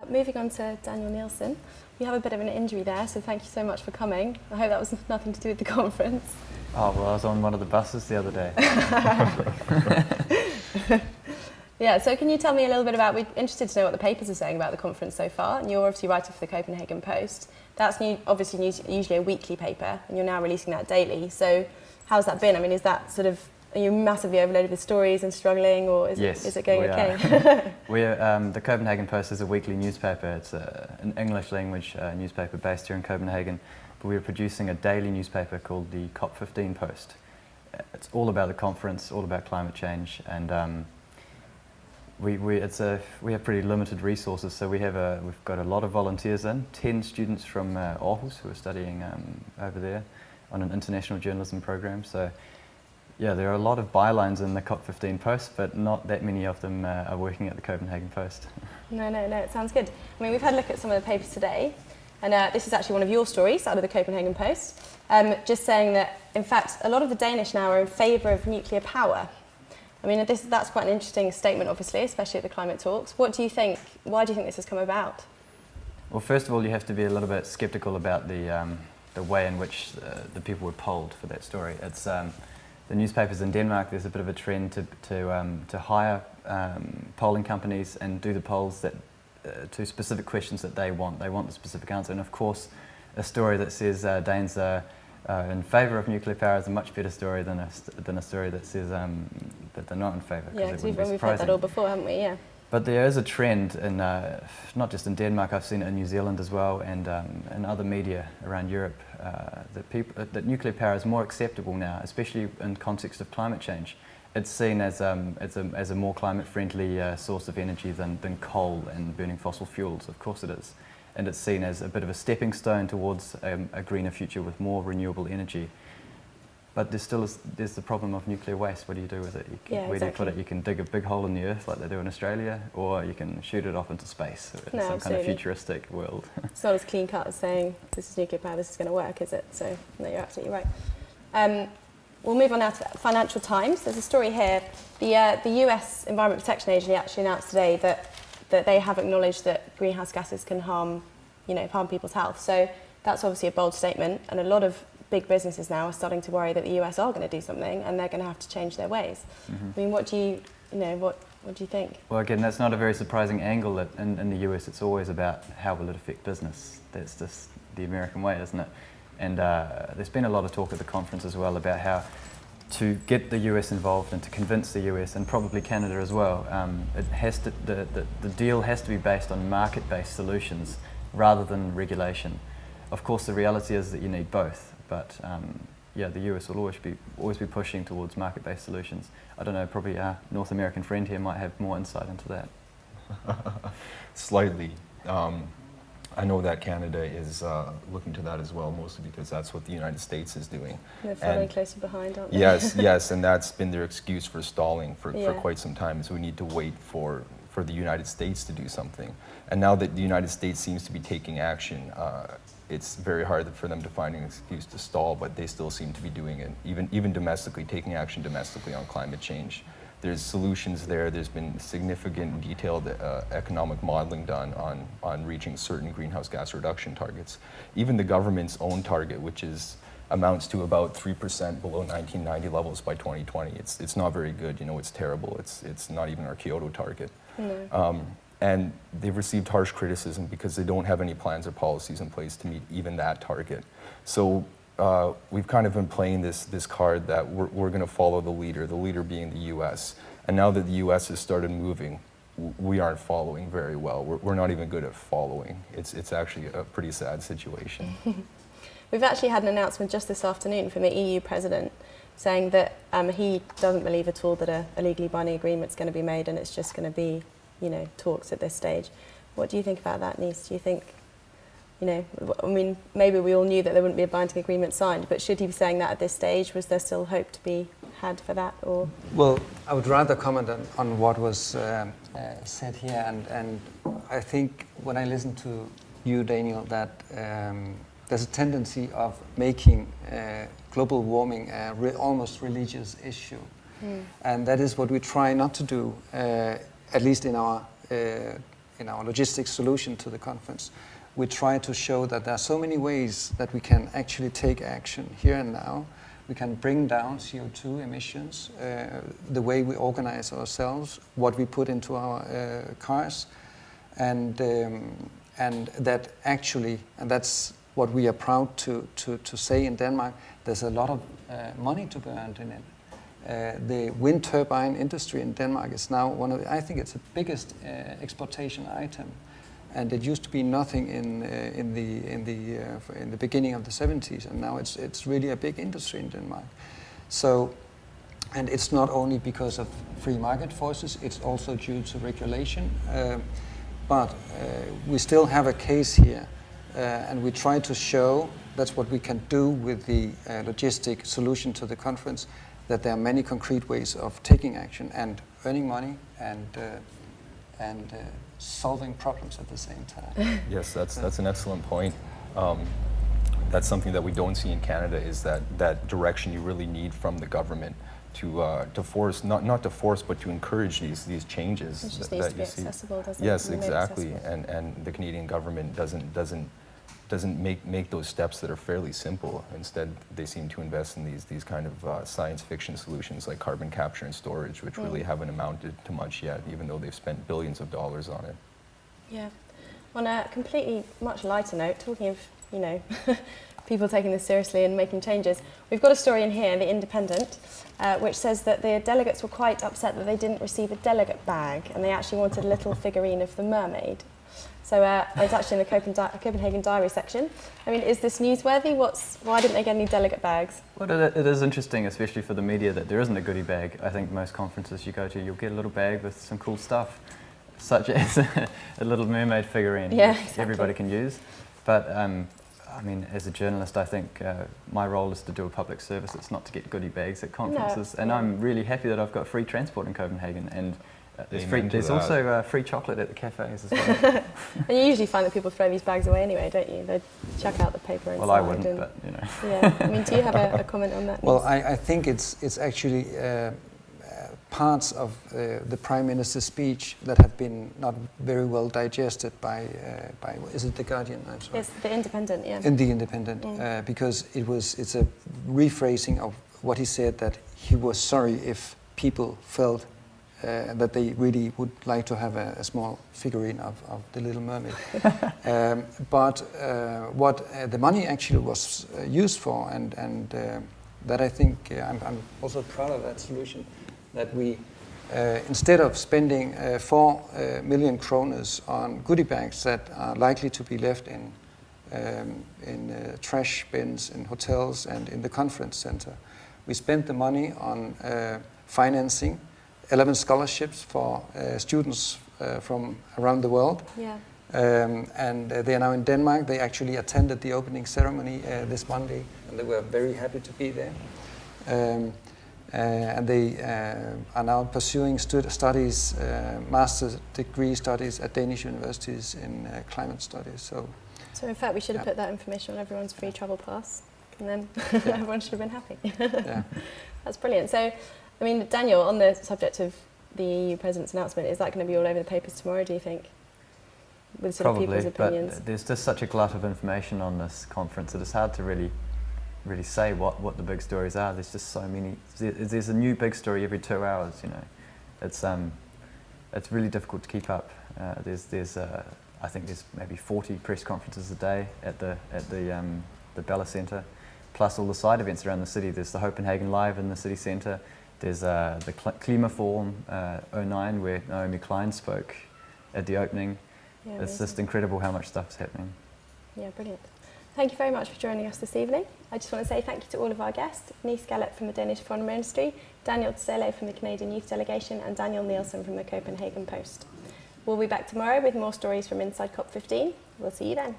Moving on to Daniel Nielsen, you have a bit of an injury there, so thank you so much for coming. I hope that was nothing to do with the conference. Oh, well, I was on one of the buses the other day. Yeah, so can you tell me a little bit about, we're interested to know what the papers are saying about the conference so far, and you're obviously writing for the Copenhagen Post. That's obviously usually a weekly paper, and you're now releasing that daily. So how's that been? I mean, is that sort of, are you massively overloaded with stories and struggling, or is it going okay? The Copenhagen Post is a weekly newspaper. It's an English language newspaper based here in Copenhagen. But we're producing a daily newspaper called the COP15 Post. It's all about the conference, all about climate change, and we have pretty limited resources. So we've got a lot of volunteers in, 10 students from Aarhus who are studying over there on an international journalism program. So yeah, there are a lot of bylines in the COP15 Post, but not that many of them are working at the Copenhagen Post. No, it sounds good. I mean, we've had a look at some of the papers today, and this is actually one of your stories out of the Copenhagen Post, just saying that, in fact, a lot of the Danish now are in favour of nuclear power. I mean, that's quite an interesting statement, obviously, especially at the climate talks. What do you think? Why do you think this has come about? Well, first of all, you have to be a little bit sceptical about the way in which the people were polled for that story. It's the newspapers in Denmark. There's a bit of a trend to hire polling companies and do the polls that to specific questions that they want. They want the specific answer, and of course, a story that says Danes are in favour of nuclear power is a much better story than a story that says that they're not in favour. Yeah, because we've heard that all before, haven't we? Yeah. But there is a trend in not just in Denmark. I've seen it in New Zealand as well, and in other media around Europe that nuclear power is more acceptable now, especially in context of climate change. It's seen as a more climate-friendly source of energy than coal and burning fossil fuels. Of course it is. And it's seen as a bit of a stepping stone towards a greener future with more renewable energy. But there's the problem of nuclear waste. What do you do with it? Where do you put it? You can dig a big hole in the earth like they do in Australia, or you can shoot it off into space in some kind of futuristic world. It's not as clean cut as saying this is nuclear power, this is going to work, is it? So no, you're absolutely right. We'll move on now to Financial Times. There's a story here. The US Environment Protection Agency actually announced today that they have acknowledged that greenhouse gases can harm people's health. So that's obviously a bold statement, and a lot of big businesses now are starting to worry that the US are going to do something and they're going to have to change their ways. Mm-hmm. I mean, what do you think? Well, again, that's not a very surprising angle. That in the US, it's always about how will it affect business. That's just the American way, isn't it? And there's been a lot of talk at the conference as well about how to get the US involved and to convince the US and probably Canada as well. The deal has to be based on market-based solutions rather than regulation. Of course, the reality is that you need both, but the US will always be pushing towards market-based solutions. I don't know, probably our North American friend here might have more insight into that. Slightly. I know that Canada is looking to that as well, mostly because that's what the United States is doing. They're following closely behind, aren't they? Yes, and that's been their excuse for stalling for quite some time, is we need to wait for the United States to do something. And now that the United States seems to be taking action, it's very hard for them to find an excuse to stall, but they still seem to be doing it, even domestically, taking action domestically on climate change. There's solutions there. There's been significant detailed economic modeling done on reaching certain greenhouse gas reduction targets. Even the government's own target, which amounts to about 3% below 1990 levels by 2020. It's not very good. It's terrible. It's not even our Kyoto target. No. And they've received harsh criticism because they don't have any plans or policies in place to meet even that target. So we've kind of been playing this card that we're going to follow the leader being the US. And now that the US has started moving, we aren't following very well. We're not even good at following. It's actually a pretty sad situation. We've actually had an announcement just this afternoon from the EU president saying that he doesn't believe at all that a legally binding agreement is going to be made, and it's just going to be talks at this stage. What do you think about that, Niels? Do you think, I mean, maybe we all knew that there wouldn't be a binding agreement signed, but should he be saying that at this stage? Was there still hope to be had for that? Or well, I would rather comment on what was said here, and I think when I listen to you, Daniel, that there's a tendency of making global warming a almost religious issue, and that is what we try not to do. At least in our in our logistics solution to the conference, we try to show that there are so many ways that we can actually take action here and now. We can bring down CO2 emissions, the way we organize ourselves, what we put into our cars, and that actually, and that's what we are proud to say in Denmark, there's a lot of money to be earned in it. The wind turbine industry in Denmark is now one of the, I think it's the biggest exportation item, and it used to be nothing in the beginning of the 70s, and now it's really a big industry in Denmark. So, and it's not only because of free market forces, it's also due to regulation, but we still have a case here, and we try to show that's what we can do with the logistic solution to the conference, that there are many concrete ways of taking action and earning money and solving problems at the same time. Yes, that's an excellent point. That's something that we don't see in Canada, is that direction you really need from the government to force, not to force, but to encourage these changes. It just needs to be accessible, doesn't it? Yes, exactly. And the Canadian government doesn't make those steps that are fairly simple. Instead, they seem to invest in these kind of science fiction solutions like carbon capture and storage, which really haven't amounted to much yet, even though they've spent billions of dollars on it. Yeah. On a completely much lighter note, talking of, people taking this seriously and making changes, we've got a story in here, The Independent, which says that the delegates were quite upset that they didn't receive a delegate bag, and they actually wanted a little figurine of the mermaid. So it's actually in the Copenhagen Diary section. I mean, is this newsworthy? Why didn't they get any delegate bags? Well, it is interesting, especially for the media, that there isn't a goodie bag. I think most conferences you go to, you'll get a little bag with some cool stuff, such as a little mermaid figurine, yeah, which exactly. everybody can use. But I mean, as a journalist, I think my role is to do a public service. It's not to get goodie bags at conferences. No, and yeah. I'm really happy that I've got free transport in Copenhagen, and there's also free chocolate at the cafes as well. And you usually find that people throw these bags away anyway, don't you? They chuck out the paper inside. Well, I wouldn't, but you know. Yeah. I mean, do you have a comment on that? Well, I think it's actually parts of the Prime Minister's speech that have been not very well digested by is it The Guardian? I'm sorry. It's The Independent, yeah. In The Independent, because it's a rephrasing of what he said, that he was sorry if people felt that they really would like to have a small figurine of the Little Mermaid. But what the money actually was used for, and that I think I'm also proud of that solution, that we, instead of spending 4 million kroners on goodie bags that are likely to be left in trash bins in hotels and in the conference center, we spent the money on financing 11 scholarships for students from around the world. Yeah. And they are now in Denmark. They actually attended the opening ceremony this Monday, and they were very happy to be there. And they are now pursuing studies, master's degree studies at Danish universities in climate studies. So in fact, we should have put that information on everyone's free travel pass, and then everyone should have been happy. Yeah. That's brilliant. So, I mean, Daniel, on the subject of the EU President's announcement, is that going to be all over the papers tomorrow, do you think? With sort of people's opinions? But there's just such a glut of information on this conference that it's hard to really say what the big stories are. There's just so many. There's a new big story every 2 hours. It's really difficult to keep up. I think there's maybe 40 press conferences a day at the Bella Centre, plus all the side events around the city. There's the Copenhagen Live in the city centre. There's the Klimaforum 09, where Naomi Klein spoke at the opening. Yeah, it's just incredible how much stuff's happening. Yeah, brilliant. Thank you very much for joining us this evening. I just want to say thank you to all of our guests, Niels Gellert from the Danish Foreign Ministry, Daniel T'seleie from the Canadian Youth Delegation, and Daniel Nielsen from the Copenhagen Post. We'll be back tomorrow with more stories from inside COP15. We'll see you then.